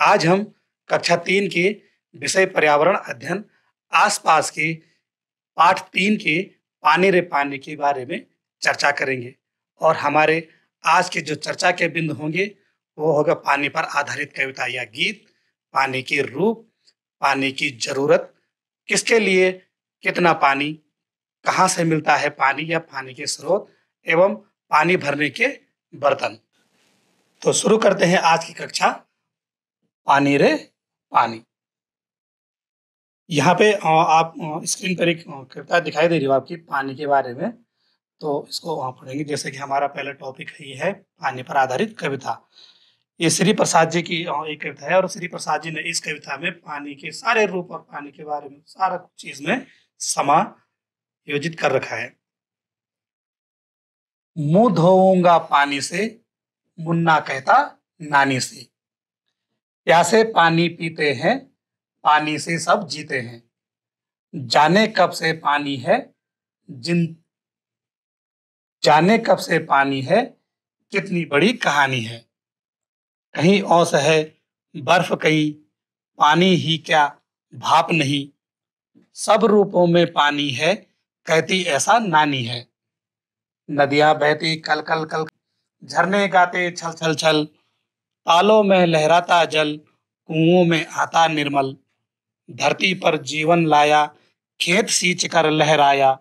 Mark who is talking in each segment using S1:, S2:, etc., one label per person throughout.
S1: आज हम कक्षा 3 के विषय पर्यावरण अध्ययन आसपास के पाठ 3 के पानी रे पानी के बारे में चर्चा करेंगे और हमारे आज के जो चर्चा के बिंदु होंगे वो होगा पानी पर आधारित कविता या गीत, पानी के रूप, पानी की जरूरत, किसके लिए कितना पानी, कहाँ से मिलता है पानी या पानी के स्रोत एवं पानी भरने के बर्तन। तो शुरू करते हैं आज की कक्षा पानी रे पानी। यहाँ पे आप स्क्रीन पर एक कविता दिखाई दे रही हो आपकी पानी के बारे में, तो इसको वहाँ पढ़ेंगे। जैसे कि हमारा पहला टॉपिक ये है पानी पर आधारित कविता। ये श्री प्रसाद जी की एक कविता है और श्री प्रसाद जी ने इस कविता में पानी के सारे रूप और पानी के बारे में सारा चीज में समायोजित कर रखा है। मुंह धोऊंगा पानी से, मुन्ना कहता नानी से, प्यासे पानी पीते हैं, पानी से सब जीते हैं, जाने कब से पानी है, जिन जाने कब से पानी है, कितनी बड़ी कहानी है। कहीं औस है बर्फ, कहीं पानी ही क्या भाप नहीं, सब रूपों में पानी है, कहती ऐसा नानी है। नदियां बहती कल कल कल, झरने गाते छल छल छल, तालों में लहराता जल, कुओं में आता निर्मल, धरती पर जीवन लाया, खेत सींच कर लहराया,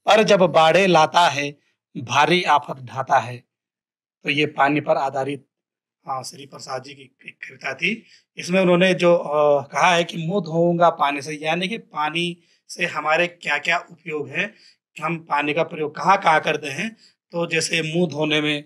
S1: पर जब बाढ़े लाता है, भारी आफत ढाता है। तो ये पानी पर आधारित श्री प्रसाद जी की एक कविता थी। इसमें उन्होंने जो कहा है कि मुंह धोऊंगा पानी से, यानी कि पानी से हमारे क्या क्या उपयोग है, हम पानी का प्रयोग कहाँ कहाँ करते हैं। तो जैसे मुंह धोने में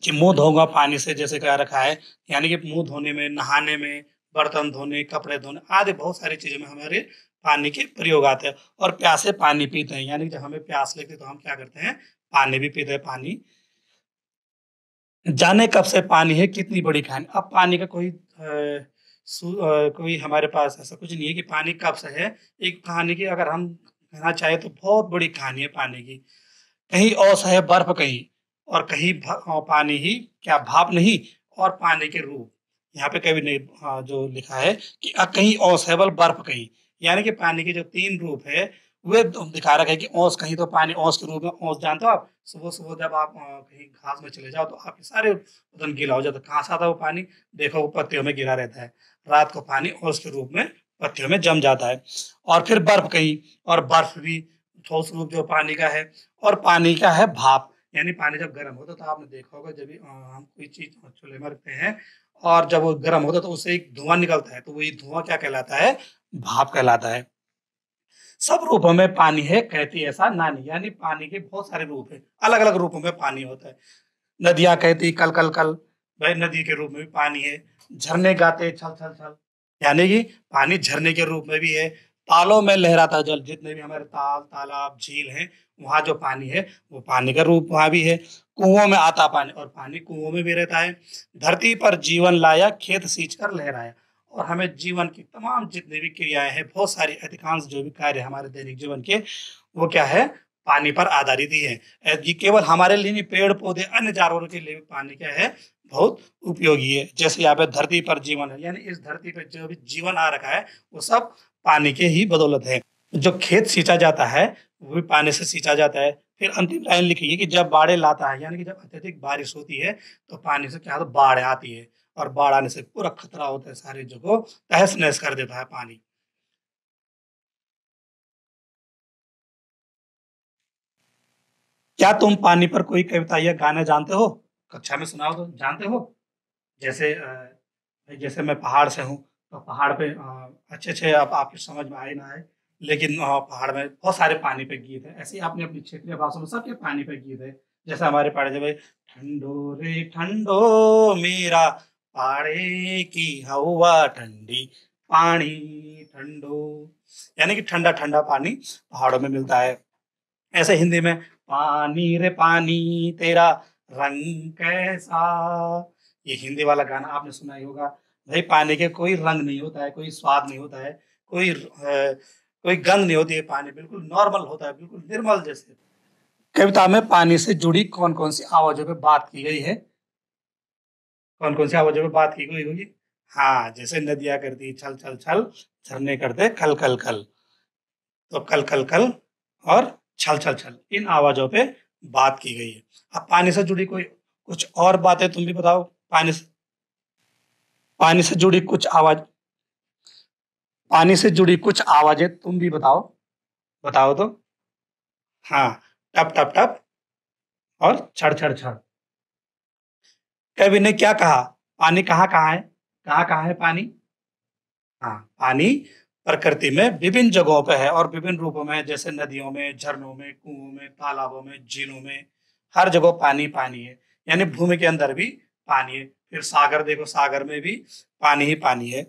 S1: कि मुंह धोऊंगा पानी से जैसे कह रखा है, यानी कि मुंह धोने में, नहाने में, बर्तन धोने, कपड़े धोने आदि बहुत सारी चीजों में हमारे पानी के प्रयोग आते हैं। और प्यासे पानी पीते हैं, यानी कि जब हमें प्यास लगती है तो हम क्या करते हैं, पानी भी पीते हैं। पानी जाने कब से पानी है, कितनी बड़ी कहानी। अब पानी का कोई हमारे पास ऐसा कुछ नहीं है कि पानी कब से है। एक कहानी की अगर हम कहना चाहे तो बहुत बड़ी कहानी है पानी की। कहीं औस है बर्फ, कहीं और कहीं पानी ही क्या भाप नहीं, और पानी के रूप। यहाँ पे कवि ने जो लिखा है कि कहीं औस है बल बर्फ कहीं, यानी कि पानी के जो 3 रूप है वे दिखा रखा है कि औस कहीं तो पानी औस के रूप में। औस जानते हो आप, सुबह सुबह जब आप कहीं घास में चले जाओ तो आपके सारे बदन गीला हो जाता है। कहाँ से आता है वो पानी, देखो वो पत्तियों में गिरा रहता है। रात को पानी औस के रूप में पत्तियों में जम जाता है। और फिर बर्फ कहीं, और बर्फ भी ठोस रूप जो पानी का है। और पानी का है भाप, यानी पानी जब गर्म होता है तो आपने देखा होगा जब भी हम कोई चीज चूल्हे में रखते हैं और जब वो गर्म होता है तो उससे एक धुआं निकलता है, तो वही धुआं क्या कहलाता है, भाप कहलाता है। सब रूपों में पानी है, कहती ऐसा नानी, यानी पानी के बहुत सारे रूप है, अलग अलग रूपों में पानी होता है। नदियां कहती कल कल कल, भाई नदी के रूप में भी पानी है। झरने गाते छल छल छल, यानी कि पानी झरने के रूप में भी है। तालों में लहराता जल, जितने भी हमारे ताल तालाब झील हैं वहां जो पानी है वो पानी का रूप वहां भी है। कुओं में आता पानी, और पानी कुओं में भी रहता है। धरती पर जीवन लाया, खेत सींच कर लहराया। और हमें जीवन की तमाम जितनी भी क्रियाएं हैं, बहुत सारी अधिकांश जो भी कार्य हमारे दैनिक जीवन के, वो क्या है, पानी पर आधारित ही है। ये केवल हमारे लिए नहीं, पेड़ पौधे अन्य जानवरों के लिए भी पानी क्या है, बहुत उपयोगी है। जैसे यहाँ पे धरती पर जीवन है, यानी इस धरती पर जो भी जीवन आ रखा है वो सब पानी के ही बदौलत है। जो खेत सींचा जाता है वो भी पानी से सींचा जाता है। फिर अंतिम लाइन लिखी है कि जब बाढ़े लाता है, यानी कि जब अत्यधिक बारिश होती है तो पानी से क्या होता है, बाढ़ आती है। और बाढ़ आने से पूरा खतरा होता है, सारी जगह तहस नहस कर देता है पानी। क्या तुम पानी पर कोई कविता या गाना जानते हो, कक्षा में सुनाओ तो जानते हो। जैसे जैसे मैं पहाड़ से हूँ तो पहाड़ पे अच्छे अच्छे आप आपकी समझ में आए ना आए, लेकिन पहाड़ में बहुत सारे पानी पे गीत है। ऐसे ही आपने अपनी क्षेत्रीय भाषा में सबके पानी पे गीत है। जैसे हमारे पहाड़ जब ठंडो रे ठंडो मेरा पहाड़े की हवा ठंडी, पानी ठंडो, यानी कि ठंडा ठंडा पानी पहाड़ों में मिलता है। ऐसे हिंदी में पानी रे पानी तेरा रंग कैसा, ये हिंदी वाला गाना आपने सुना ही होगा। भाई पानी के कोई रंग नहीं होता है, कोई स्वाद नहीं होता है, कोई गंध नहीं होती है। पानी बिल्कुल नॉर्मल होता है, बिल्कुल निर्मल जैसे। कविता में पानी से जुड़ी कौन कौन सी आवाजों पे बात की गई है। कौन-कौन सी आवाज़ों पे बात की गई होगी? हाँ, जैसे नदियाँ करती छल छल छल, झरने करते खल खल खल। तो कल कल कल और छल छल छल इन आवाज़ों पे बात की गई है। अब पानी से जुड़ी कोई कुछ और बातें तुम भी बताओ? पानी से जुड़ी कुछ आवाज़ पानी से जुड़ी कुछ आवाज़ें तुम भी बताओ? बताओ तो? हाँ, टप टप टप और छड़ छड़ छड़। कवि ने क्या कहा? पानी कहाँ-कहाँ है? कहाँ-कहाँ है पानी? हाँ, पानी प्रकृति में विभिन्न जगहों पे है और विभिन्न रूपों में है, जैसे नदियों में, झरनों में, कुओं में, तालाबों में, झीलों में, हर जगह पानी पानी है। यानी भूमि के अंदर भी पानी है। फिर सागर देखो, सागर में भी पानी ही पानी है।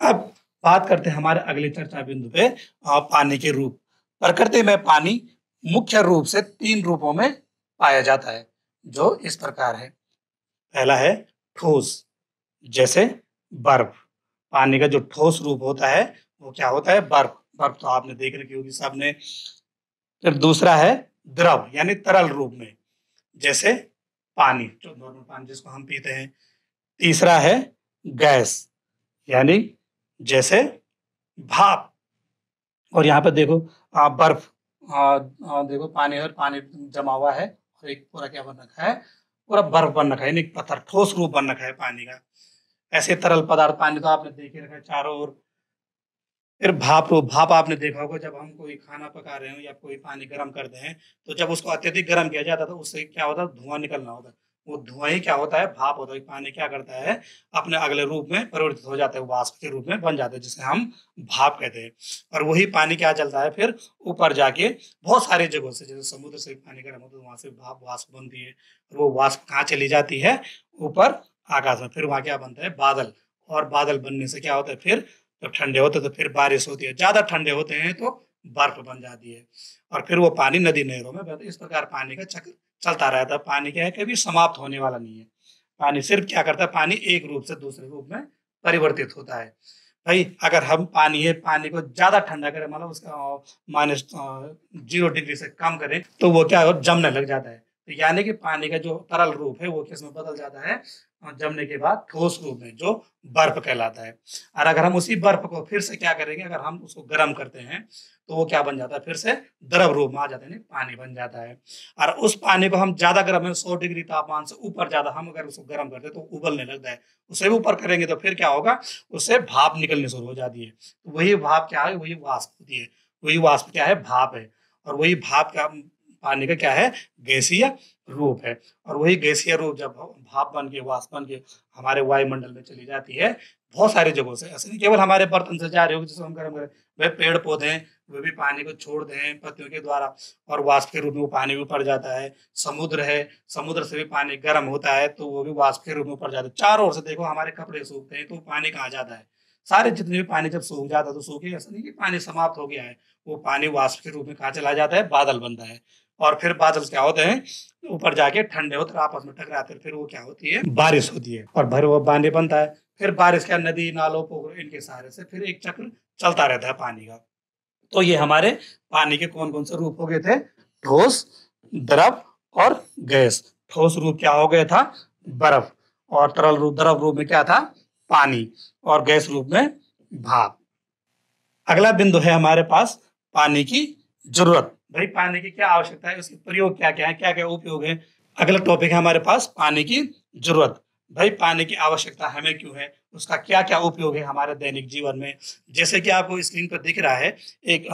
S1: अब बात करते हैं हमारे अगले चर्चा बिंदु पे, पानी के रूप। प्रकृति में पानी मुख्य रूप से 3 रूपों में पाया जाता है, जो इस प्रकार है। पहला है ठोस, जैसे बर्फ। पानी का जो ठोस रूप होता है, वो क्या होता है? बर्फ। बर्फ तो आपने देख रखी होगी सबने। फिर दूसरा है द्रव, यानी तरल रूप में, जैसे पानी, जो नॉर्मल पानी जिसको हम पीते हैं। तीसरा है गैस, यानी जैसे भाप। और यहाँ पे देखो, बर्फ, देखो पानी और पानी जमा हुआ है और एक पूरा क्या बन रखा है? पूरा बर्फ बन रखा है, यानी पत्थर, ठोस रूप बन रखा है पानी का। ऐसे तरल पदार्थ पानी तो आपने देख ही रखा है चारों ओर। फिर भाप रूप, भाप आपने देखा होगा, जब हम कोई खाना पका रहे हो या कोई पानी गर्म करते हैं, तो जब उसको अत्यधिक गर्म किया जाता है तो उससे क्या होता है? धुआं निकलना होता है। वो धुआं ही क्या होता है? भाप होता है। पानी क्या करता है? अपने अगले रूप में परिवर्तित हो जाता है, वाष्प के रूप में बन जाता है, जिसे हम भाप कहते हैं। और वही पानी क्या चलता है फिर ऊपर जाके बहुत सारी जगहों से, जैसे समुद्र से पानी गर्म होता है, वहां से भाप वाष्प बनती है। और वो वाष्प कहाँ चली जाती है? ऊपर आकाश में। फिर वहां क्या बनता है? बादल। और बादल बनने से क्या होता है फिर? जब ठंडे होते हैं तो फिर बारिश होती है, ज्यादा ठंडे होते हैं तो बर्फ बन जाती है, और फिर वो पानी नदी नहरों में बहता है। इस प्रकार पानी का चक्र चलता रहता है। पानी क्या है? कभी समाप्त होने वाला नहीं है। पानी सिर्फ क्या करता है? पानी एक रूप से दूसरे रूप में परिवर्तित होता है। भाई, अगर हम पानी को ज्यादा ठंडा करें, मतलब उसका -0 डिग्री से कम करें, तो वो क्या हो? जमने लग जाता है। तो यानी कि पानी का जो तरल रूप है वो किसमें बदल जाता है? जमने के बाद ठोस रूप में, जो बर्फ कहलाता है। और अगर हम उसी बर्फ को फिर से क्या करेंगे? अगर हम उसको गर्म करते हैं, तो वो क्या बन जाता है? फिर से द्रव रूप में आ जाता है, यानी पानी बन जाता है। और उस पानी को हम ज्यादा गर्म है, 100 डिग्री तापमान से ऊपर ज्यादा हम अगर उसको गर्म करते हैं तो उबलने लगता है। उससे भी ऊपर करेंगे तो फिर क्या होगा? उससे भाप निकलनी शुरू हो जाती है। तो वही भाप क्या है? वही वाष्प होती है। वही वाष्प क्या है? भाप है। और वही भाप का, पानी का क्या है? गैसीय रूप है। और वही गैसीय रूप जब भाप बन के, वाष्प बन के हमारे वायुमंडल में चली जाती है, बहुत सारी जगहों से, ऐसे नहीं केवल हमारे बर्तन से जा रही होगी जिसको हम गर्म करें, वह पेड़ पौधे हैं, वे भी पानी को छोड़ते हैं पत्तियों के द्वारा, और वाष्प के रूप में वो पानी भी ऊपर जाता है। समुद्र है, समुद्र से भी पानी गर्म होता है तो वो भी वाष्प के रूप में ऊपर जाता है। चारों ओर से देखो, हमारे कपड़े सूखते हैं तो पानी कहाँ जाता है? सारे जितने भी पानी जब सूख जाता है तो सूखे, ऐसा नहीं कि पानी समाप्त हो गया है। वो पानी वाष्प के रूप में कहाँ चला जाता है? बादल बनता है। और फिर बादल क्या होते हैं? ऊपर जाके ठंडे होते हैं, आपस में टकराते हैं, फिर वो क्या होती है? बारिश होती है, और भर वो पानी बनता है। फिर बारिश क्या, नदी नालों पोखरों इनके सहारे से फिर एक चक्र चलता रहता है पानी का। तो ये हमारे पानी के कौन कौन से रूप हो गए थे? ठोस, द्रव और गैस। ठोस रूप क्या हो गया था? बर्फ। और तरल रूप, द्रव रूप में क्या था? पानी। और गैस रूप में भाप। अगला बिंदु है हमारे पास, पानी की जरूरत। भाई, पानी की क्या आवश्यकता है? उसके प्रयोग क्या क्या है? क्या क्या उपयोग है? अगला टॉपिक है हमारे पास, पानी की जरूरत। भाई, पानी की आवश्यकता हमें क्यों है? उसका क्या क्या उपयोग है हमारे दैनिक जीवन में? जैसे कि आपको स्क्रीन पर दिख रहा है, एक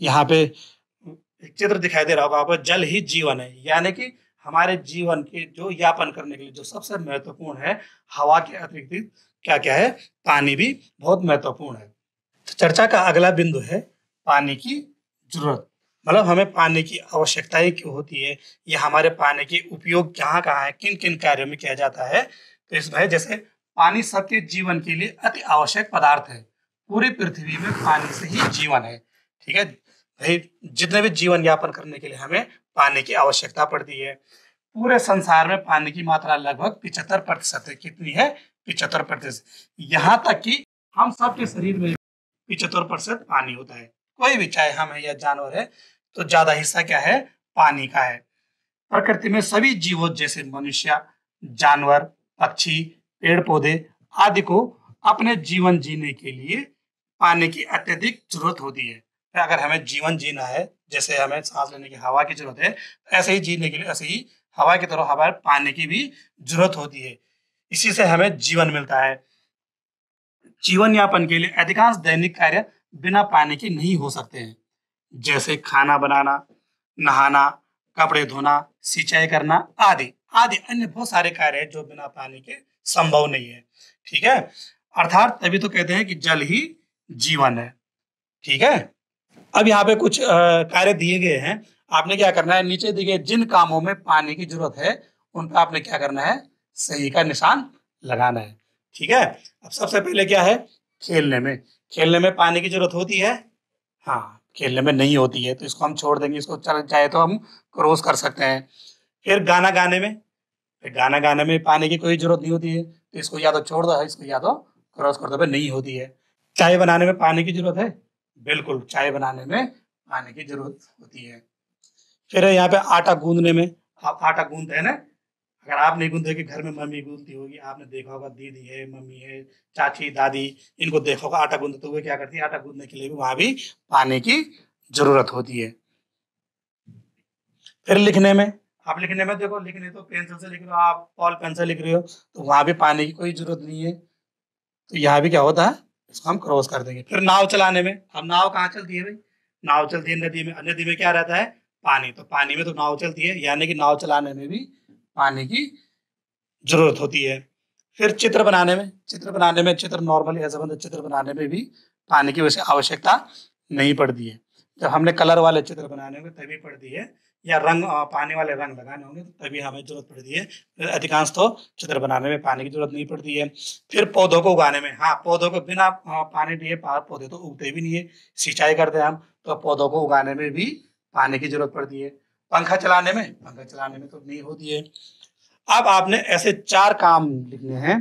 S1: यहाँ पे एक चित्र दिखाई दे रहा होगा आपको, जल ही जीवन है। यानी कि हमारे जीवन के जो यापन करने के लिए जो सबसे महत्वपूर्ण है, हवा के अतिरिक्त क्या क्या है? पानी भी बहुत महत्वपूर्ण है। तो चर्चा का अगला बिंदु है पानी की जरूरत। मतलब हमें पानी की आवश्यकताएं क्यों होती है, या हमारे पानी के उपयोग कहाँ कहाँ है, किन किन कार्यों में किया जाता है। तो इसमें है, जैसे पानी सबके जीवन के लिए अति आवश्यक पदार्थ है। पूरी पृथ्वी में पानी से ही जीवन है। ठीक है भाई, जितने भी जीवन यापन करने के लिए हमें पानी की आवश्यकता पड़ती है। पूरे संसार में पानी की मात्रा लगभग 75% है। कितनी है? 75%। यहाँ तक कि हम सबके शरीर में 75% पानी होता है। कोई भी, चाहे हम है या जानवर है, तो ज्यादा हिस्सा क्या है? पानी का है। प्रकृति में सभी जीवों, जैसे मनुष्य, जानवर, पक्षी, पेड़ पौधे आदि को अपने जीवन जीने के लिए पानी की अत्यधिक जरूरत होती है। तो अगर हमें जीवन जीना है, जैसे हमें सांस लेने की हवा की जरूरत है, ऐसे ही जीने के लिए ऐसे ही हवा की तरह हवा पानी की भी जरूरत होती है। इसी से हमें जीवन मिलता है। जीवन यापन के लिए अधिकांश दैनिक कार्य बिना पानी के नहीं हो सकते हैं, जैसे खाना बनाना, नहाना, कपड़े धोना, सिंचाई करना आदि आदि अन्य बहुत सारे कार्य हैं जो बिना पानी के संभव नहीं है। ठीक है, अर्थात तभी तो कहते हैं कि जल ही जीवन है। ठीक है, अब यहाँ पे कुछ कार्य दिए गए हैं। आपने क्या करना है, नीचे दिए गए जिन कामों में पानी की जरूरत है उन पर आपने क्या करना है, सही का निशान लगाना है। ठीक है, अब सबसे पहले क्या है, खेलने में पानी की जरूरत होती है? हाँ, खेलने में नहीं होती है तो इसको हम छोड़ देंगे, इसको चल चाहे तो हम क्रॉस कर सकते हैं। फिर गाना गाने में, गाना गाने में पानी की कोई जरूरत नहीं होती है तो इसको या तो छोड़ दो, इसको या तो क्रॉस कर दो, भाई नहीं होती है। चाय बनाने में पानी की जरूरत है? बिल्कुल, चाय बनाने में पानी की जरूरत होती है। फिर यहाँ पे आटा गूंदने में, आप आटा गूंदते हैं ना, अगर आप नहीं गूंदते कि घर में मम्मी गूंदती होगी, आपने देखा होगा, दीदी है, मम्मी है, चाची, दादी, इनको देखा होगा आटा गूंदते हुए, क्या करती है, आटा गूंदने के लिए भी वहां भी पानी की जरूरत होती है। फिर लिखने में, आप लिखने में देखो, लिखने तो पेंसिल से लिख रहे हो, आप बॉल पेन से लिख रहे हो तो वहां भी पानी की कोई जरूरत नहीं है, तो यहाँ भी क्या होता है, इसको हम क्रॉस कर देंगे। फिर नाव चलाने में, अब नाव कहाँ चलती है भाई, नाव चलती है नदी में, नदी में क्या रहता है, पानी, तो पानी में तो नाव चलती है, यानी कि नाव चलाने में भी पानी की जरूरत होती है। फिर चित्र नॉर्मली ऐसा बनता है, चित्र बनाने में भी पानी की वैसे आवश्यकता नहीं पड़ती है। जब हमने कलर वाले चित्र बनाने होंगे तभी पड़ती है, या रंग पानी वाले रंग लगाने होंगे तो तभी हमें जरूरत पड़ती है। फिर अधिकांश तो चित्र बनाने में पानी की जरूरत नहीं पड़ती है। फिर पौधों को उगाने में, हाँ, पौधों को बिना पानी दिए पौधे तो उगते भी नहीं है। सिंचाई करते हैं हम तो पौधों को उगाने में भी पानी की जरूरत पड़ती है। पंखा चलाने में तो नहीं होती है। अब आपने ऐसे 4 काम लिखने हैं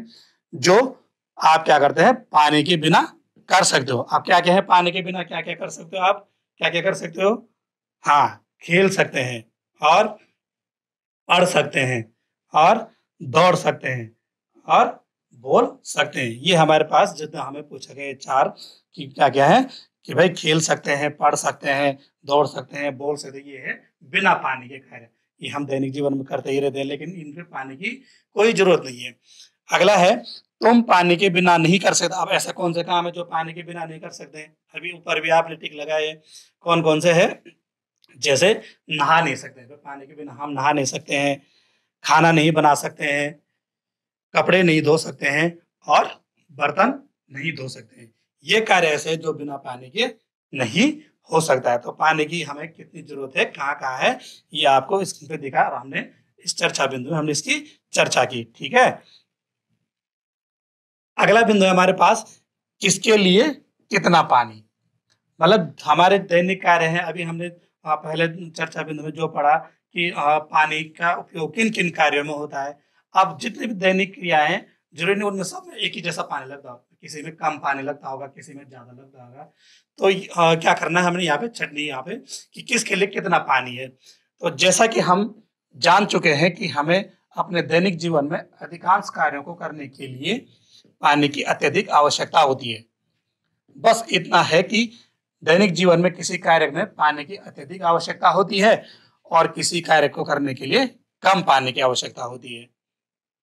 S1: जो आप क्या करते हैं, पानी के बिना कर सकते हो। आप क्या क्या है, पानी के बिना क्या क्या कर सकते हो, आप क्या क्या कर सकते हो? हाँ, खेल सकते हैं, और पढ़ सकते हैं, और दौड़ सकते हैं, और बोल सकते हैं। ये हमारे पास जितना हमें पूछा गया 4 कि क्या क्या है, कि भाई खेल सकते हैं, पढ़ सकते हैं, दौड़ सकते हैं, बोल सकते हैं, ये है बिना पानी के कार्य। ये हम दैनिक जीवन में करते ही रहते हैं, लेकिन इनपे पानी की कोई जरूरत नहीं है। अगला है, तुम पानी के बिना नहीं कर सकते। अब ऐसा कौन से काम है जो पानी के बिना नहीं कर सकते हैं? अभी ऊपर भी आपने टिक लगाए, कौन कौन से है? जैसे नहा नहीं सकते, तो पानी के बिना हम नहा नहीं सकते हैं, खाना नहीं बना सकते हैं, कपड़े नहीं धो सकते हैं, और बर्तन नहीं धो सकते हैं। ये कार्य ऐसे हैं जो बिना पानी के नहीं हो सकता है। तो पानी की हमें कितनी जरूरत है, कहाँ कहाँ है, ये आपको स्क्रीन पे दिखा, और हमने इस चर्चा बिंदु में हमने इसकी चर्चा की। ठीक है, अगला बिंदु है हमारे पास, किसके लिए कितना पानी। मतलब हमारे दैनिक कार्य हैं, अभी हमने पहले चर्चा बिंदु में जो पढ़ा कि पानी का उपयोग किन किन कार्यों में होता है। अब जितनी भी दैनिक क्रियाएं हैं, जरूरी नहीं उनमें सब में एक ही जैसा पानी लगता होगा, किसी में कम पानी लगता होगा, किसी में ज्यादा लगता होगा। तो क्या करना है हमने यहाँ पे, छटनी यहाँ पे, कि किसके लिए कितना पानी है। तो जैसा कि हम जान चुके हैं कि हमें अपने दैनिक जीवन में अधिकांश कार्यों को करने के लिए पानी की अत्यधिक आवश्यकता होती है। बस इतना है कि दैनिक जीवन में किसी कार्य में पानी की अत्यधिक आवश्यकता होती है, और किसी कार्य को करने के लिए कम पानी की आवश्यकता होती है।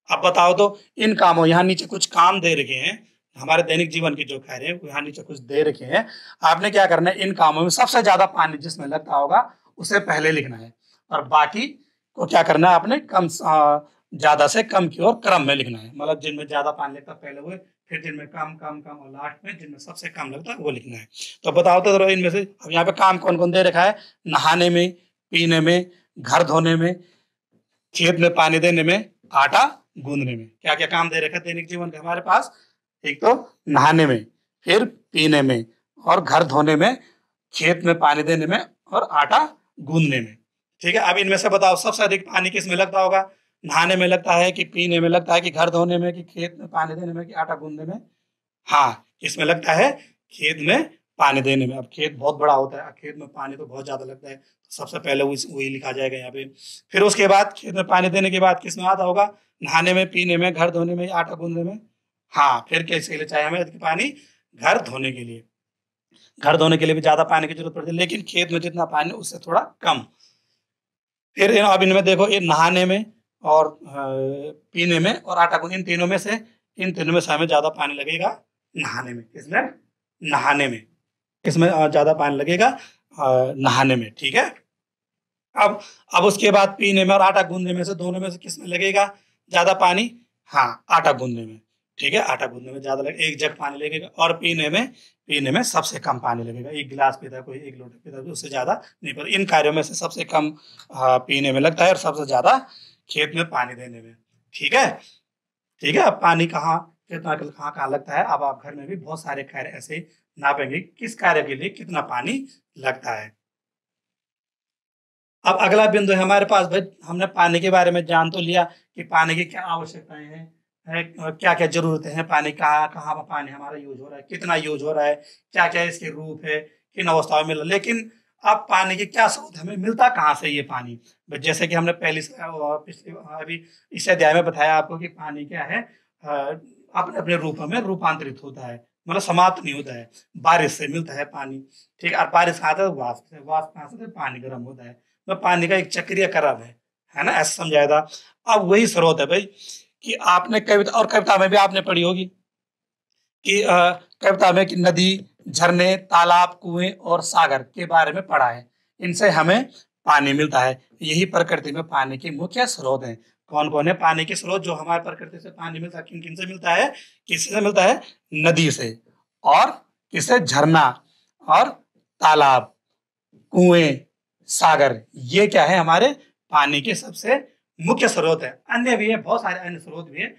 S1: अब बताओ तो, इन कामों, यहाँ नीचे कुछ काम दे रखे हैं, हमारे दैनिक जीवन के जो कार्य है यहाँ नीचे कुछ दे रखे हैं। आपने क्या करना है, इन कामों में सबसे ज्यादा पानी जिसमें लगता होगा उसे पहले लिखना है, और बाकी को क्या करना है, आपने कम ज्यादा से कम की ओर क्रम में लिखना है। मतलब जिनमें ज्यादा पानी लगता है पहले हुए, फिर जिनमें कम कम कम, और लास्ट में जिनमें सबसे कम लगता है वो लिखना है। तो बताओ तो जरा इनमें से, अब यहाँ पे काम कौन कौन दे रखा है, नहाने में, पीने में, घर धोने में, खेत में पानी देने में, आटा गूंदने में। क्या क्या काम दे रखा है दैनिक जीवन के हमारे पास? एक तो नहाने में, फिर पीने में, और घर धोने में, खेत में पानी देने में, और आटा गूंदने में। ठीक है, अब इनमें से बताओ सबसे अधिक पानी किस में लगता होगा? नहाने में लगता है, कि पीने में लगता है, कि घर धोने में, कि खेत में पानी देने में, कि आटा गूंदने में? हाँ, किसमें लगता है? खेत में पानी देने में। अब खेत बहुत बड़ा होता है, खेत में पानी तो बहुत ज़्यादा लगता है, तो सबसे पहले वही लिखा जाएगा यहाँ पे। फिर उसके बाद खेत में पानी देने के बाद किस में आता होगा? नहाने में, पीने में, घर धोने में, आटा गूंदने में। हाँ, फिर किसके लिए चाहिए हमें पानी? घर धोने के लिए। घर धोने के लिए भी ज़्यादा पानी की जरूरत पड़ती है, लेकिन खेत में जितना पानी उससे थोड़ा कम। फिर अब इनमें देखो, ये नहाने में और पीने में और आटा गूंदने, इन तीनों में से हमें ज़्यादा पानी लगेगा नहाने में। किसमें? नहाने में। किसमें ज़्यादा पानी लगेगा? नहाने में। ठीक है। अब उसके बाद पीने में और आटा गूंदने में से, दोनों में से किसमें लगेगा ज़्यादा पानी? हाँ, आटा गूंदने में। ठीक है, आटा गूंदने में ज़्यादा लगेगा, 1 जग पानी लगेगा। और पीने में सबसे कम पानी लगेगा। 1 गिलास पीता है कोई, 1 लोटा पीता है, उससे ज़्यादा नहीं। पर इन कार्यों में से सबसे कम पीने में लगता है और सबसे ज़्यादा खेत में पानी देने में। ठीक है। ठीक है। अब पानी कहाँ, कितना कहाँ कहाँ लगता है, अब आप घर में भी बहुत सारे कार्य ऐसे नापेंगे, किस कार्य के लिए कितना पानी लगता है। अब अगला बिंदु है हमारे पास, भाई हमने पानी के बारे में जान तो लिया कि पानी की क्या आवश्यकताएं हैं, क्या क्या जरूरतें हैं, पानी कहाँ कहाँ पर पानी हमारा यूज हो रहा है, कितना यूज हो रहा है, क्या क्या इसके रूप है, किन अवस्थाओं में मिल रहा है। लेकिन अब पानी की क्या स्रोत, हमें मिलता कहाँ से ये पानी? जैसे कि हमने पिछले अभी इस अध्याय में बताया आपको कि पानी क्या है, अपने अपने रूपों में रूपांतरित होता है, मतलब समाप्त नहीं होता है। बारिश से मिलता है पानी। ठीक है। और बारिश कहाँ आता है? वाष्प से। वाष्प कहाँ से? पानी गर्म होता है। तो पानी का एक चक्रीय क्रम है ना, ऐसा समझाया था। अब वही स्रोत है भाई, कि आपने कविता, और कविता में भी आपने पढ़ी होगी कि कविता में कि नदी, झरने, तालाब, कुएं और सागर के बारे में पढ़ा है। इनसे हमें पानी मिलता है। यही प्रकृति में पानी के मुख्य स्रोत हैं। कौन कौन है पानी के स्रोत जो हमारे प्रकृति से पानी मिलता है? किन किन से मिलता है? किससे मिलता है? नदी से, और किससे? झरना और तालाब, कुएं, सागर। ये क्या है? हमारे पानी के सबसे मुख्य स्रोत है। अन्य भी है, बहुत सारे अन्य स्रोत भी है।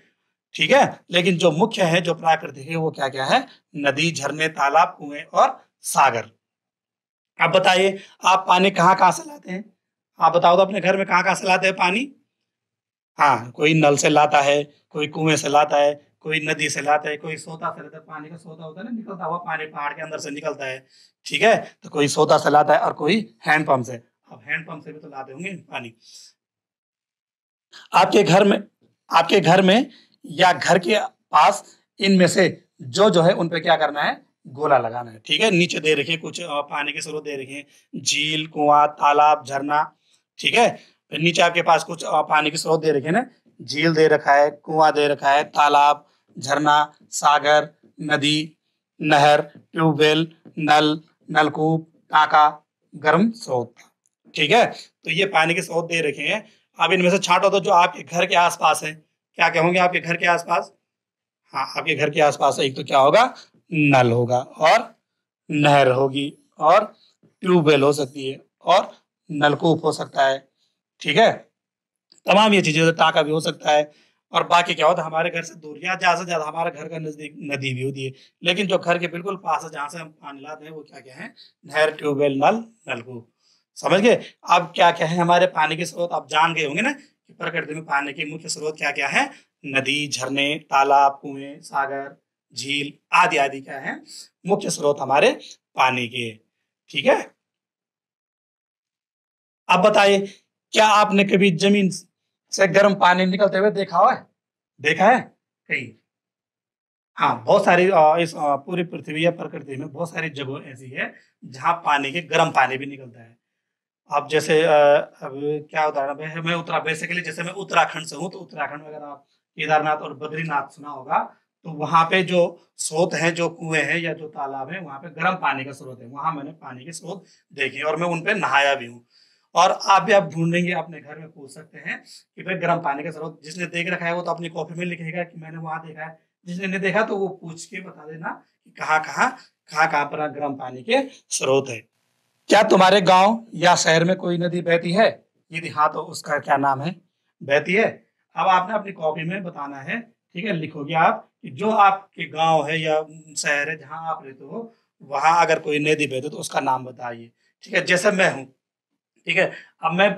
S1: ठीक है। लेकिन जो मुख्य है, जो प्राकृतिक है, वो क्या क्या है? नदी, झरने, तालाब, कुएं और सागर। अब बताइए, आप पानी कहाँ कहाँ से लाते हैं? आप बताओ तो, अपने घर में कहाँ कहाँ से लाते हैं पानी? हाँ, कोई नल से लाता है, कोई कुएं से लाता है, कोई नदी से लाता है, कोई सोता से लाता है। पानी का सोता होता है ना, निकलता हुआ पानी पहाड़ के अंदर से निकलता है। ठीक है। तो कोई सोता से लाता है और कोई हैंडपंप से। अब हैंडपंप से भी तो लाते होंगे पानी। आपके घर में आपके घर में या घर के पास, इनमें से जो है उन पे क्या करना है? गोला लगाना है। ठीक है। नीचे दे रखे कुछ पानी के स्रोत दे रखे हैं, झील, कुआं, तालाब, झरना। ठीक है। फिर नीचे आपके पास कुछ पानी के स्रोत दे रखे हैं ना, झील दे रखा है, कुआं दे रखा है, तालाब, झरना, सागर, नदी, नहर, ट्यूबवेल, नल, नलकूप, टाका, गर्म स्रोत। ठीक है। तो ये पानी के स्रोत दे रखे हैं। अब इनमें से छांटो तो जो आपके घर के आसपास है, क्या क्या होंगे आपके घर के आसपास? हाँ, आपके घर के आसपास एक तो क्या होगा? नल होगा, और नहर होगी, और ट्यूबवेल हो सकती है, और नलकूप हो सकता है। ठीक है। तमाम ये चीजें, टाका भी हो सकता है। और बाकी क्या होता है, हमारे घर से दूर या ज्यादा से ज्यादा हमारे घर का नजदीक नदी भी होती है। लेकिन जो घर के बिल्कुल पास है, जहाँ से हम पानी लाते हैं, वो क्या क्या है? नहर, ट्यूबवेल, नल, नलकूप। समझ गए? अब क्या क्या है हमारे पानी के स्रोत? आप जान गए होंगे ना कि प्रकृति में पानी के मुख्य स्रोत क्या क्या है। नदी, झरने, तालाब, कुएं, सागर, झील आदि आदि क्या है मुख्य स्रोत हमारे पानी के। ठीक है। अब बताइए, क्या आपने कभी जमीन से गर्म पानी निकलते हुए देखा है कहीं? हाँ, बहुत सारी इस पूरी पृथ्वी या प्रकृति में बहुत सारी जगह ऐसी है जहाँ पानी के गर्म पानी भी निकलता है। अब जैसे अब क्या उदाहरण है, मैं उत्तरा बेसिकली जैसे मैं उत्तराखंड से हूँ, तो उत्तराखंड में अगर आप केदारनाथ और बद्रीनाथ सुना होगा, तो वहाँ पे जो स्रोत हैं, जो कुएं हैं या जो तालाब है, वहाँ पे गर्म पानी का स्रोत है। वहाँ मैंने पानी के स्रोत देखे और मैं उन पे नहाया भी हूँ। और आप भी, आप ढूंढेंगे अपने घर में, पूछ सकते हैं कि भाई गर्म पानी का स्रोत जिसने देख रखा है वो तो अपनी कॉपी में लिखेगा कि मैंने वहां देखा है। जिसने नहीं देखा तो वो पूछ के बता देना कि कहाँ कहाँ पर गर्म पानी के स्रोत है। क्या तुम्हारे गांव या शहर में कोई नदी बहती है? यदि हाँ, तो उसका क्या नाम है? बहती है। अब आपने अपनी कॉपी में बताना है। ठीक है। लिखोगे आप कि जो आपके गांव है या शहर है जहां आप रहते हो, वहां अगर कोई नदी बहती है तो उसका नाम बताइए। ठीक है। जैसे मैं हूँ, ठीक है। अब मैं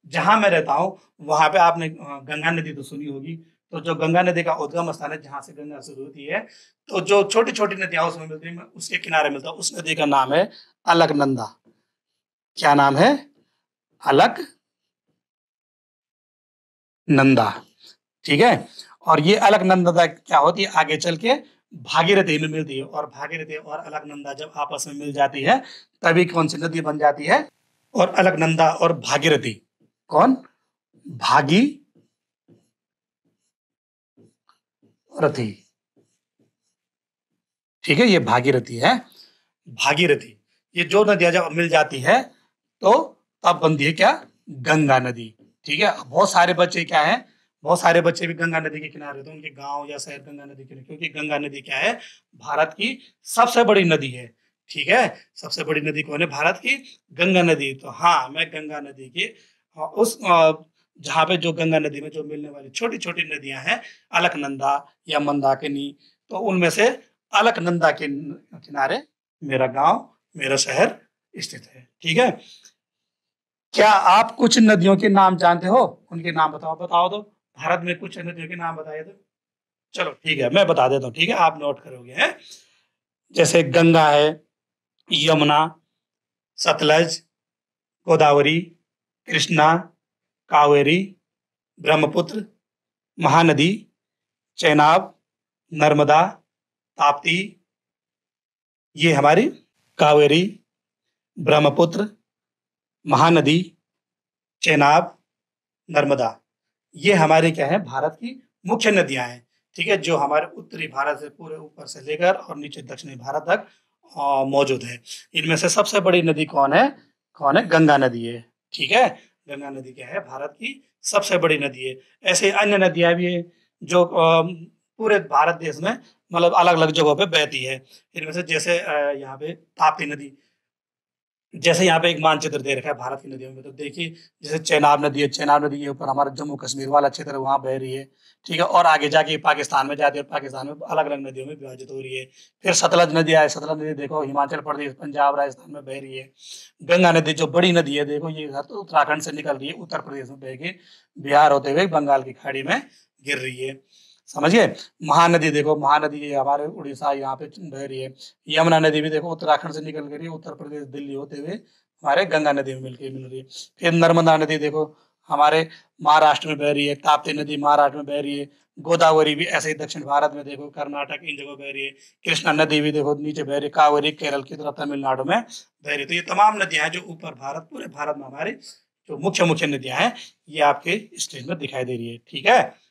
S1: जहां मैं रहता हूँ, वहां पे आपने गंगा नदी तो सुनी होगी। तो जो गंगा नदी का उद्गम स्थान है जहां से गंगा शुरू होती है, तो जो छोटी छोटी नदियां उसमें मिलती है उसके किनारे मिलता है, उस नदी का नाम है अलकनंदा। क्या नाम है? अलकनंदा। ठीक है। और ये अलकनंदा क्या होती है, आगे चल के भागीरथी में मिलती है, और भागीरथी और अलकनंदा जब आपस में मिल जाती है तभी कौन सी नदी बन जाती है? और अलकनंदा और भागीरथी, कौन? भागीरथी। ठीक है, ये भागीरथी है। भागीरथी, ये जो नदियां जब मिल जाती है तो तब बनती है क्या? गंगा नदी। ठीक है। बहुत सारे बच्चे क्या है, बहुत सारे बच्चे भी गंगा नदी के किनारे होते हैं, उनके गांव या शहर गंगा नदी के किनारे, क्योंकि गंगा नदी क्या है? भारत की सबसे बड़ी नदी है। ठीक है। सबसे बड़ी नदी कौन है भारत की? गंगा नदी। तो हाँ, मैं गंगा नदी की उस जहाँ पे जो गंगा नदी में जो मिलने वाली छोटी छोटी नदियां हैं, अलकनंदा या मंदाकिनी, तो उनमें से अलकनंदा के किनारे मेरा गांव, मेरा शहर स्थित है। ठीक है। क्या आप कुछ नदियों के नाम जानते हो? उनके नाम बताओ, बताओ तो। भारत में कुछ नदियों के नाम बताइए तो। चलो ठीक है, मैं बता देता हूँ। ठीक है, आप नोट करोगे हैं। जैसे गंगा है, यमुना, सतलज, गोदावरी, कृष्णा, कावेरी, ब्रह्मपुत्र, महानदी, चेनाब, नर्मदा, ताप्ती। ये हमारी कावेरी, ब्रह्मपुत्र, महानदी, चेनाब, नर्मदा, ये हमारे क्या है? भारत की मुख्य नदियां हैं। ठीक है, जो हमारे उत्तरी भारत से पूरे ऊपर से लेकर और नीचे दक्षिणी भारत तक मौजूद है। इनमें से सबसे बड़ी नदी कौन है? कौन है? गंगा नदी है। ठीक है। गंगा नदी क्या है? भारत की सबसे बड़ी नदी है। ऐसे अन्य नदियां भी है जो पूरे भारत देश में मतलब अलग अलग जगहों पे बहती है। इनमें से जैसे यहाँ पे ताप्ती नदी, जैसे यहाँ पे एक मानचित्र दे रखा है भारत की नदियों में, तो देखिए जैसे चेनाब नदी है, चेनाब नदी के ऊपर हमारा जम्मू कश्मीर वाला क्षेत्र है, वहां बह रही है। ठीक है। और आगे जाके पाकिस्तान में जाती है, पाकिस्तान में अलग अलग नदियों में विभाजित हो रही है। फिर सतलज नदी आए, सतलज नदी देखो हिमाचल प्रदेश, पंजाब, राजस्थान में बह रही है। गंगा नदी जो बड़ी नदी है, देखो ये तो उत्तराखंड से निकल रही है, उत्तर प्रदेश में बह के बिहार होते हुए बंगाल की खाड़ी में गिर रही है। समझिए। महानदी देखो, महानदी ये हमारे उड़ीसा यहाँ पे बह रही है। यमुना नदी भी देखो उत्तराखंड से निकल कर उत्तर प्रदेश दिल्ली होते हुए हमारे गंगा नदी में मिलकर मिल रही है। फिर नर्मदा नदी देखो हमारे महाराष्ट्र में बह रही है। ताप्ती नदी महाराष्ट्र में बह रही है। गोदावरी भी ऐसे ही दक्षिण भारत में देखो, कर्नाटक इन जगह बह रही है। कृष्णा नदी भी देखो नीचे बह रही है। कावेरी केरल की तरफ तमिलनाडु में बह रही है। तो ये तमाम नदियां हैं जो ऊपर भारत, पूरे भारत में हमारे जो मुख्य मुख्य नदियां हैं, ये आपके स्क्रीन में दिखाई दे रही है। ठीक है।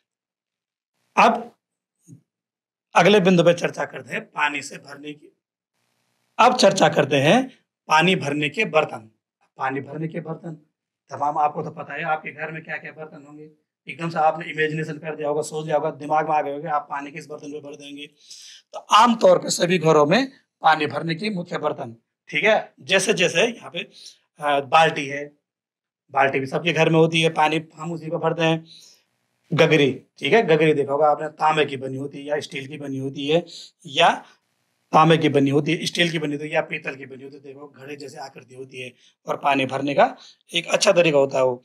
S1: अब अगले बिंदु पर चर्चा करते हैं पानी से भरने की। अब चर्चा करते हैं पानी भरने के बर्तन। पानी भरने के बर्तन तमाम आपको तो पता है आपके घर में क्या क्या बर्तन होंगे। एकदम से आपने इमेजिनेशन कर दिया होगा, सोच लिया होगा, दिमाग में आ गए होंगे आप पानी किस बर्तन में भर देंगे। तो आमतौर पे सभी घरों में पानी भरने की मुख्य बर्तन, ठीक है, जैसे जैसे यहाँ पे बाल्टी है, बाल्टी भी सबके घर में होती है, पानी हम उसी को भरते हैं। गगरी, ठीक है, गगरी देखा होगा आपने, तांबे की बनी होती है या स्टील की बनी होती है, या तांबे की बनी होती है, स्टील की बनी होती है, या पीतल की बनी होती है। देखो घड़े जैसे आकृति होती है, और पानी भरने का एक अच्छा तरीका होता है वो।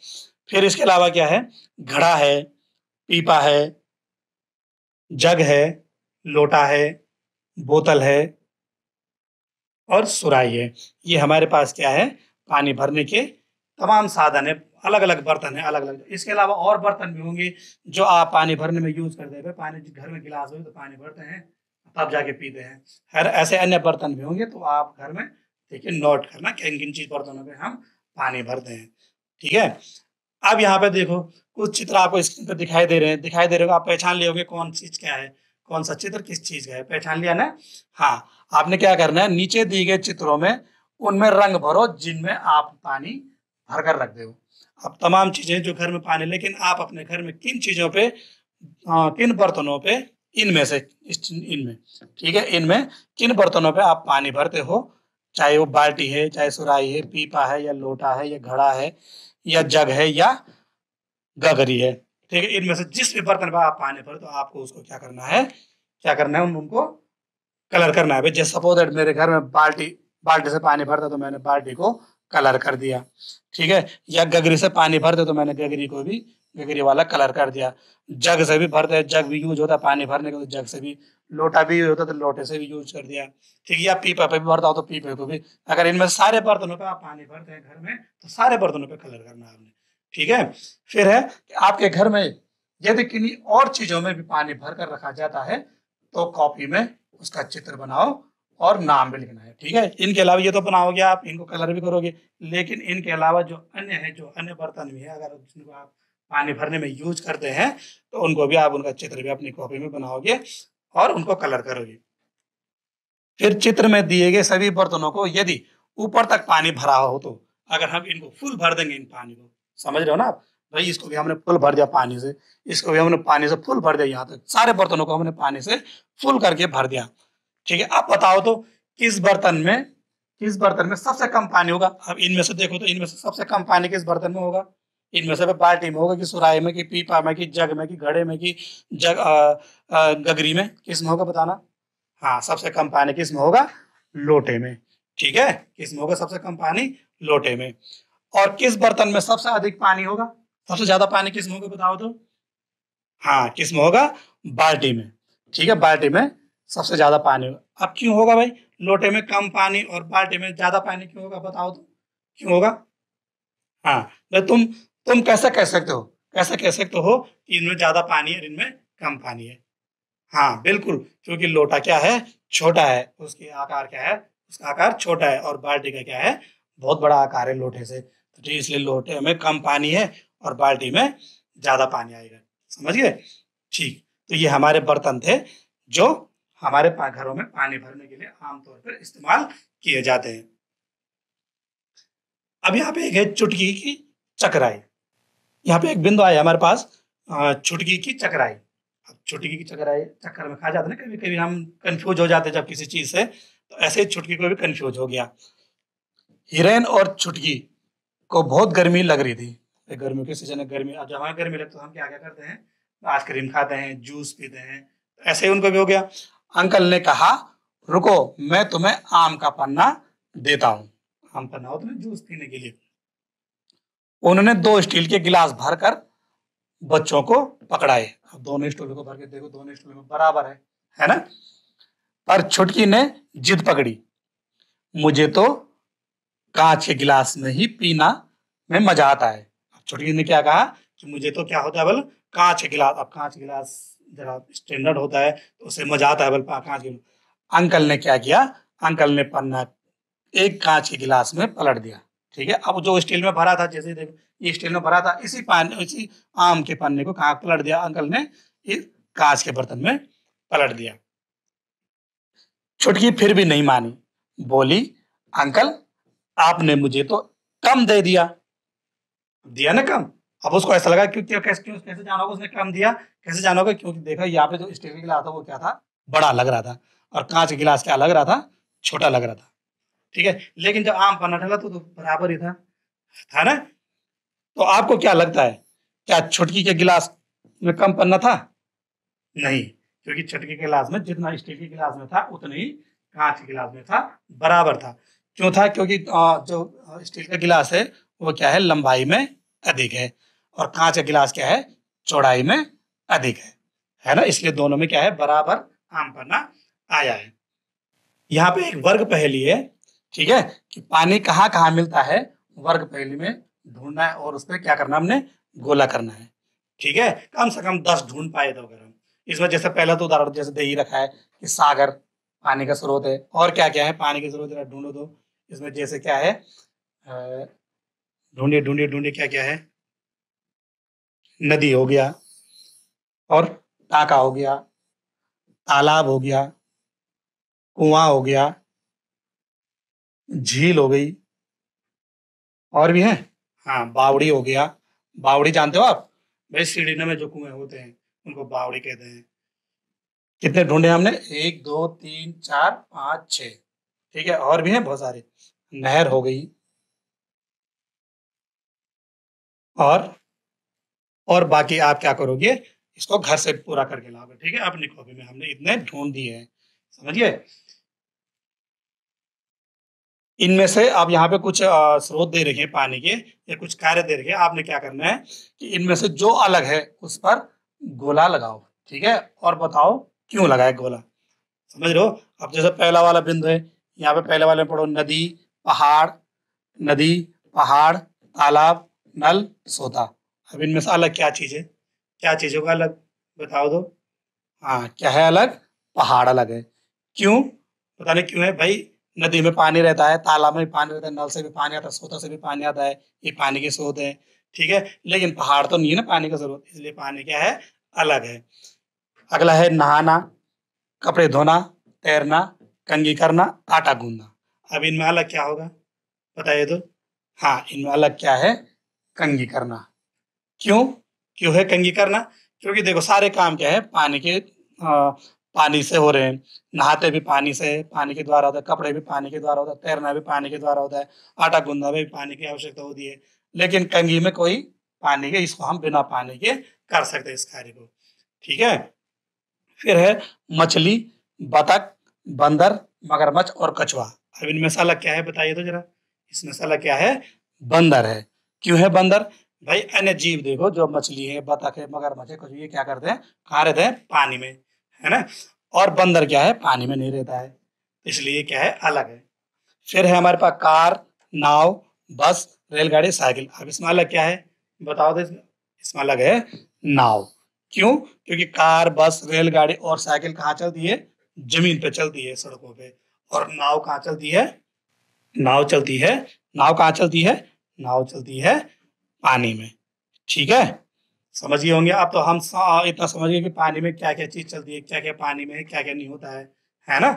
S1: फिर इसके अलावा क्या है? घड़ा है, पीपा है, जग है, लोटा है, बोतल है, और सुराही है। ये हमारे पास क्या है? पानी भरने के तमाम साधन है, अलग अलग बर्तन है, अलग अलग। इसके अलावा और बर्तन भी होंगे जो आप पानी भरने में यूज करते हैं। पानी घर में गिलास हो तो पानी भरते हैं, तब जाके पीते हैं। हर ऐसे अन्य बर्तन भी होंगे, तो आप घर में देखिए नोट करना किन किन चीज बर्तनों में हम पानी भरते हैं। ठीक है। अब यहाँ पे देखो कुछ चित्र आपको स्क्रीन पे दिखाई दे रहे हैं, दिखाई दे रहे हो, आप पहचान लियोगे कौन चीज क्या है, कौन सा चित्र किस चीज का है। पहचान लिया ना? हाँ। आपने क्या करना है, नीचे दिए गए चित्रों में उनमें रंग भरो जिनमें आप पानी भर कर रख दो। अब तमाम चीजें जो घर में पानी, लेकिन आप अपने घर में किन चीजों पे, किन बर्तनों पे, इनमें से इनमें, ठीक है, इनमें किन बर्तनों पे आप पानी भरते हो? चाहे वो बाल्टी है, चाहे सुराही है, पीपा है, या लोटा है, या घड़ा है, या जग है, या गगरी है। ठीक है। इनमें से जिस भी बर्तन पर आप पानी भरो, तो आपको उसको क्या करना है, क्या करना है, उनको कलर करना है। जैसे सपोज दैट मेरे घर में बाल्टी बाल्टी से पानी भरता, तो मैंने बाल्टी को कलर कर दिया, ठीक है। या गगरी से पानी भरते तो मैंने गगरी को भी गगरी वाला कलर कर दिया। जग से भी भरते हैं, जग भी यूज होता है पानी भरने का, तो जग से भी। लोटा भी यूज होता है तो लोटे से भी यूज कर दिया, ठीक है। या पीपा पे भी भरता हो तो पीपे को भी। अगर इनमें से सारे बर्तनों पे आप पानी भरते हैं घर में, तो सारे बर्तनों पे कलर करना है आपने, ठीक है। फिर है कि आपके घर में यदि किन्हीं और चीजों में भी पानी भर कर रखा जाता है, तो कॉपी में उसका चित्र बनाओ और नाम भी लिखना है, ठीक है। इनके अलावा ये तो बनाओगे, आप इनको कलर भी करोगे, लेकिन इनके अलावा जो अन्य है, जो अन्य बर्तन भी है, अगर जिनको आप पानी भरने में यूज करते हैं, तो उनको भी आप उनका चित्र भी अपनी कॉपी में बनाओगे और उनको कलर करोगे। फिर चित्र में दिए गए सभी बर्तनों को यदि ऊपर तक पानी भरा हो, तो अगर हम इनको फुल भर देंगे, इन पानी को, समझ रहे हो ना आप भाई, इसको भी हमने फुल भर दिया पानी से, इसको भी हमने पानी से फुल भर दिया, यहाँ तक सारे बर्तनों को हमने पानी से फुल करके भर दिया, ठीक है। अब बताओ तो किस बर्तन में सबसे कम पानी होगा। अब इनमें से देखो तो इनमें से सबसे कम पानी किस बर्तन में होगा। इनमें से बाल्टी में होगा कि सुराही में कि पीपा में कि जग में कि घड़े में कि गगरी में, किस में होगा बताना। हाँ, सबसे कम पानी किस में होगा, लोटे में, ठीक है। किस में होगा सबसे कम पानी, लोटे में। और किस बर्तन में सबसे अधिक पानी होगा, सबसे ज्यादा पानी किस में होगा बताओ तो। हाँ, किस में होगा, बाल्टी में, ठीक है। बाल्टी में सबसे ज्यादा पानी होगा। अब क्यों होगा भाई, लोटे में कम पानी और बाल्टी में ज्यादा पानी क्यों होगा बताओ तो, क्यों होगा। हाँ, तो तुम कैसे कह सकते हो, कैसे कह सकते हो कि इनमें ज्यादा पानी है और इनमें कम पानी है। हाँ बिल्कुल, क्योंकि लोटा क्या है, छोटा है, उसके आकार क्या है, उसका आकार छोटा है, और बाल्टी का क्या है, बहुत बड़ा आकार है लोटे से, तो ठीक, इसलिए लोटे में कम पानी है और बाल्टी में ज्यादा पानी आएगा, समझ गए। ठीक, तो ये हमारे बर्तन थे जो हमारे घरों में पानी भरने के लिए आमतौर पर इस्तेमाल किए जाते हैं। अब यहाँ पे एक है चुटकी की चकराई। यहाँ पे एक बिंदु आया हमारे पास, चुटकी की चकराई। अब चुटकी की चकराई चक्कर में खा जाते हैं ना, कभी कभी हम कंफ्यूज हो जाते हैं जब किसी चीज से, तो ऐसे ही चुटकी को भी कंफ्यूज हो गया। हिरेन और चुटकी को बहुत गर्मी लग रही थी। गर्मियों के सीजन में गर्मी, अब जब हमें गर्मी लगती है तो हम क्या क्या करते हैं, आइसक्रीम खाते हैं, जूस पीते हैं, ऐसे ही उनको भी हो गया। अंकल ने कहा, रुको, मैं तुम्हें आम का पन्ना देता हूँ। आम पन्ना होता है जूस पीने के लिए। उन्होंने 2 स्टील के गिलास भरकर बच्चों को पकड़ाए। अब दोनों स्टूलों को भर के देखो, दोनों स्टूल में बराबर है ना। पर छुटकी ने जिद पकड़ी, मुझे तो कांच के गिलास में ही पीना में मजा आता है। अब छुटकी ने क्या कहा कि मुझे तो क्या होता है बोल, कांच के गिलास। अब कांच के गिलास जरा स्टैंडर्ड होता है तो उससे मजा आता है बोल, कांच के। अंकल ने क्या किया, अंकल ने पन्ना एक कांच के गिलास में पलट दिया, ठीक है। अब जो स्टील में भरा था, जैसे देखो ये स्टील में भरा था, इसी आम के पन्ने को कहाँ पलट दिया अंकल ने, इस कांच के बर्तन में पलट दिया। छुटकी फिर भी नहीं मानी, बोली, अंकल आपने मुझे तो कम दे दिया। दिया ना कम। अब उसको ऐसा लगा क्यों, कैसे जाना होगा उसने कम दिया, कैसे जाना होगा, क्योंकि देखा यहाँ पे जो स्टील का गिलास था वो क्या था, बड़ा लग रहा था, और कांच का गिलास क्या लग रहा था, छोटा लग रहा था, ठीक है। लेकिन जब आम पन्ना डाला तो बराबर ही था ना। तो आपको क्या लगता है, क्या छुटकी के गिलास में कम पन्ना था, नहीं, क्योंकि छुटकी के गिलास में जितना स्टील के गिलास में था उतना ही कांच के गिलास में था, बराबर था। क्यों था, क्योंकि जो स्टील का गिलास है वो क्या है, लंबाई में अधिक है, और कांच का गिलास क्या है, चौड़ाई में अधिक है ना। इसलिए दोनों में क्या है, बराबर आम पन्ना आया है। यहाँ पे एक वर्ग पहेली है, ठीक है, कि पानी कहाँ कहाँ मिलता है, वर्ग पहेली में ढूंढना है, और उस पर क्या करना हमने, गोला करना है, ठीक है। कम से कम 10 ढूंढ पाए तो अगर हम इसमें, जैसे पहला तो उदाहरण जैसे दे ही रखा है कि सागर पानी का स्रोत है, और क्या क्या है पानी के स्रोत, जरा ढूंढो तो। इसमें जैसे क्या है, अ, ढूंढिए ढूंढिए ढूंढिए, क्या क्या है, नदी हो गया, और टाका हो गया, तालाब हो गया, कुआं हो गया, झील हो गई, और भी है, हाँ, बावड़ी हो गया। बावड़ी जानते हो आप भाई, सीढ़ी में जो कुएं होते हैं उनको बावड़ी कहते हैं। कितने ढूंढे हमने, 1 2 3 4 5 6, ठीक है, और भी है बहुत सारे। नहर हो गई, और बाकी आप क्या करोगे, इसको घर से पूरा करके लाओगे, ठीक है। अपनी कॉपी में हमने इतने ढूंढ दिए हैं, समझिए। इनमें से आप यहाँ पे कुछ स्रोत दे रखे हैं पानी के या कुछ कार्य दे रखे हैं, आपने क्या करना है कि इनमें से जो अलग है उस पर गोला लगाओ, ठीक है, और बताओ क्यों लगाए गोला। समझ रहे हो। अब जैसे पहला वाला बिंदु है, यहाँ पे पहले वाले में पढ़ो नदी, पहाड़, नदी, पहाड़, तालाब, नल, सोता। अब इनमें से अलग क्या चीज है, क्या चीज होगा अलग, बताओ दो। हाँ, क्या है अलग, पहाड़ अलग है। क्यों, पता नहीं क्यों है भाई। नदी में पानी रहता है, तालाब में भी पानी रहता है, नल से भी पानी आता है, सोता से भी पानी आता है, ये पानी के स्रोत है, ठीक है। लेकिन पहाड़ तो नहीं है ना पानी का स्रोत, इसलिए पानी क्या है, अलग है। अगला है नहाना, कपड़े धोना, तैरना, कंघी करना, आटा गूंदना। अब इनमें अलग क्या होगा, बताइए तो। हाँ, इनमें अलग क्या है, कंघी करना। क्यों, क्यों है कंघी करना, क्योंकि देखो सारे काम क्या है पानी के पानी से हो रहे हैं। नहाते भी पानी से, पानी के द्वारा होता है, कपड़े भी पानी के द्वारा होता है, तैरना भी पानी के द्वारा होता है, आटा गूंदना में भी पानी की आवश्यकता होती है। लेकिन कंघी में कोई पानी के, इसको हम बिना पानी के कर सकते हैं इस कार्य को, ठीक है। फिर है मछली, बतख, बंदर, मगरमच्छ और कछुआ। अब इनमें से अलग क्या है बताइए तो जरा। इसमें से अलग क्या है, बंदर है। क्यों है बंदर, भाई अन्य जीव देखो, जो मछली है, बतख है, मगरमच्छ है, कछुआ, ये क्या करते हैं, कहाँ रहते हैं, पानी में, है ना। और बंदर क्या है, पानी में नहीं रहता है, इसलिए क्या है, अलग है। फिर है हमारे पास कार, नाव, बस, रेलगाड़ी, साइकिल। अब इसमें अलग क्या है, बताओ तो। इसमें अलग है नाव। क्यों, क्योंकि कार, बस, रेलगाड़ी और साइकिल कहाँ चलती है, जमीन पे चलती है, सड़कों पे। और नाव कहाँ चलती है, नाव चलती है, नाव कहाँ चलती है, नाव चलती है पानी में, ठीक है। समझ गए होंगे। अब तो हम इतना समझ गए कि पानी में क्या क्या चीज चलती है, क्या क्या पानी में है, क्या क्या नहीं होता है ना।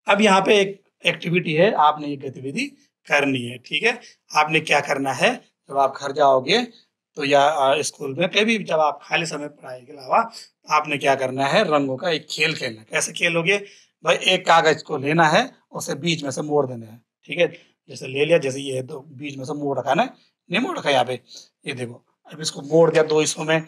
S1: अब यहाँ पे एक एक्टिविटी है, आपने ये गतिविधि करनी है, ठीक है। आपने क्या करना है, जब आप घर जाओगे तो या स्कूल में कभी भी जब आप खाली समय पढ़ाई के अलावा, आपने क्या करना है, रंगों का एक खेल खेलना है। कैसे खेलोगे भाई, एक कागज को लेना है, उसे बीच में से मोड़ देना है, ठीक है। जैसे ले लिया, जैसे ये दो बीच में से मोड़ रखा है ना, नहीं मोड़ रखा यहाँ पे, ये देखो। अब इसको मोड़ दिया दो हिस्सों में।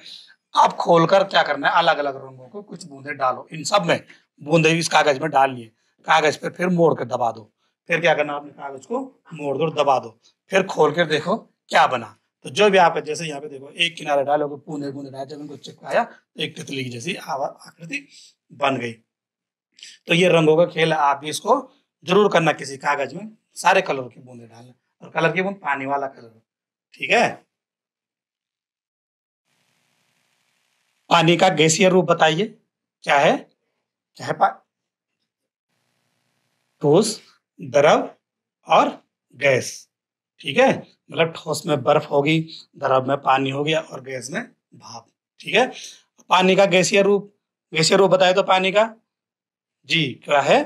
S1: आप खोलकर क्या करना है, अलग अलग रंगों को कुछ बूंदे डालो, इन सब में बूंदे इस कागज में डाल लिए। कागज पे फिर मोड़ कर दबा दो। फिर क्या करना, आपने कागज को मोड़ दो, दबा दो। फिर खोल कर देखो क्या बना। तो जो भी आप जैसे यहाँ पे देखो, एक किनारे डालोगे, बूंदे बूंदे डाले, जब इनको चिपकाया तो एक तितली की जैसी आकृति बन गई। तो ये रंगों का खेल है, आप भी इसको जरूर करना। किसी कागज में सारे कलर की बूंदे डालना, और कलर की बूंद पानी वाला कलर, ठीक है। पानी का गैसीय रूप बताइए, क्या है, क्या है ठोस, द्रव और गैस, ठीक है। मतलब ठोस में बर्फ होगी, द्रव में पानी हो गया, और गैस में भाप, ठीक है। पानी का गैसीय रूप, गैसीय रूप बताए तो पानी का, जी क्या है,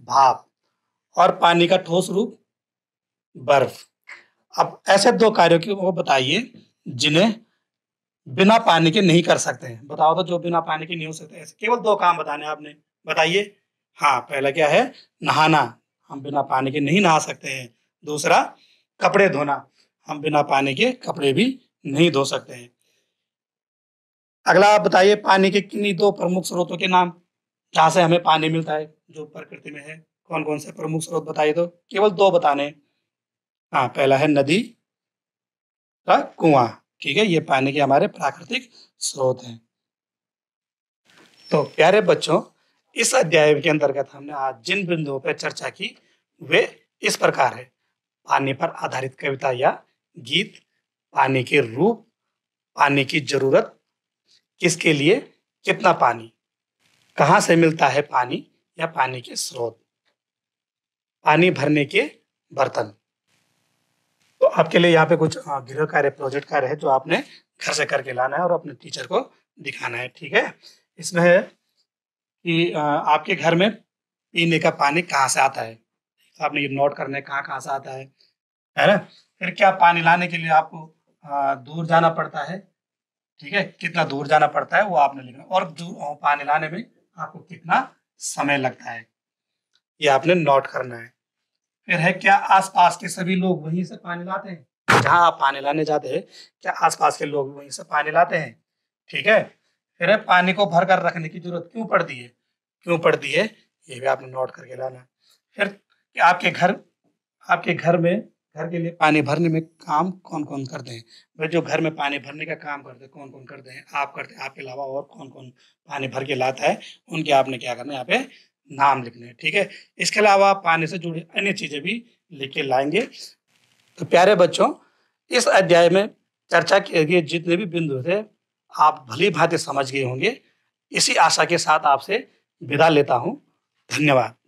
S1: भाप। और पानी का ठोस रूप, बर्फ। अब ऐसे दो कार्यों की वो बताइए जिन्हें बिना पानी के नहीं कर सकते हैं, बताओ तो। जो बिना पानी के नहीं हो सकते, ऐसे केवल दो काम बताने आपने, बताइए। हाँ, पहला क्या है, नहाना, हम बिना पानी के नहीं नहा सकते हैं। दूसरा, कपड़े धोना, हम बिना पानी के कपड़े भी नहीं धो सकते हैं। अगला आप बताइए, पानी के किन्हीं दो प्रमुख स्रोतों के नाम, जहां से हमें पानी मिलता है, जो प्रकृति में है। कौन कौन से प्रमुख स्रोत बताइए तो, केवल दो बताने हैं। हाँ, पहला है नदी का कुआं, ठीक है, ये पानी के हमारे प्राकृतिक स्रोत हैं। तो प्यारे बच्चों, इस अध्याय के अंतर्गत हमने आज जिन बिंदुओं पर चर्चा की वे इस प्रकार है। पानी पर आधारित कविता या गीत, पानी के रूप, पानी की जरूरत, किसके लिए, कितना पानी, कहाँ से मिलता है पानी या पानी के स्रोत, पानी भरने के बर्तन। तो आपके लिए यहाँ पे कुछ गृह कार्य, प्रोजेक्ट कार्य है, जो आपने घर से करके लाना है और अपने टीचर को दिखाना है, ठीक है। इसमें है कि आपके घर में पीने का पानी कहाँ से आता है, तो आपने ये नोट करना है कहाँ कहाँ से आता है ना। फिर क्या पानी लाने के लिए आपको दूर जाना पड़ता है, ठीक है, कितना दूर जाना पड़ता है वो आपने लिखना। और पानी लाने में आपको कितना समय लगता है, ये आपने नोट करना है। फिर है, क्या आसपास के सभी लोग वहीं से पानी लाते हैं, जहां आप पानी लाने जाते हैं, क्या आसपास के लोग वहीं से पानी लाते हैं, ठीक है। फिर है, पानी को भर कर रखने की जरूरत क्यों पड़ती है, क्यों पड़ती है, ये भी आपने नोट करके लाना। फिर कि घर के लिए पानी भरने में काम कौन-कौन करते हैं? भाई जो घर में पानी भरने का काम करते हैं, कौन-कौन करते हैं? आप करते हैं, आपके अलावा और कौन-कौन पानी भर के लाता है, उनके आपने क्या करना है यहाँ पे नाम लिखने हैं, ठीक है? इसके अलावा आप पानी से जुड़ी अन्य चीज़ें भी लिख के लाएँगे। तो प्यारे बच्चों, इस अध्याय में चर्चा किए गए जितने भी बिंदु थे, आप भली-भाँति समझ गए होंगे। इसी आशा के साथ आपसे विदा लेता हूँ। धन्यवाद।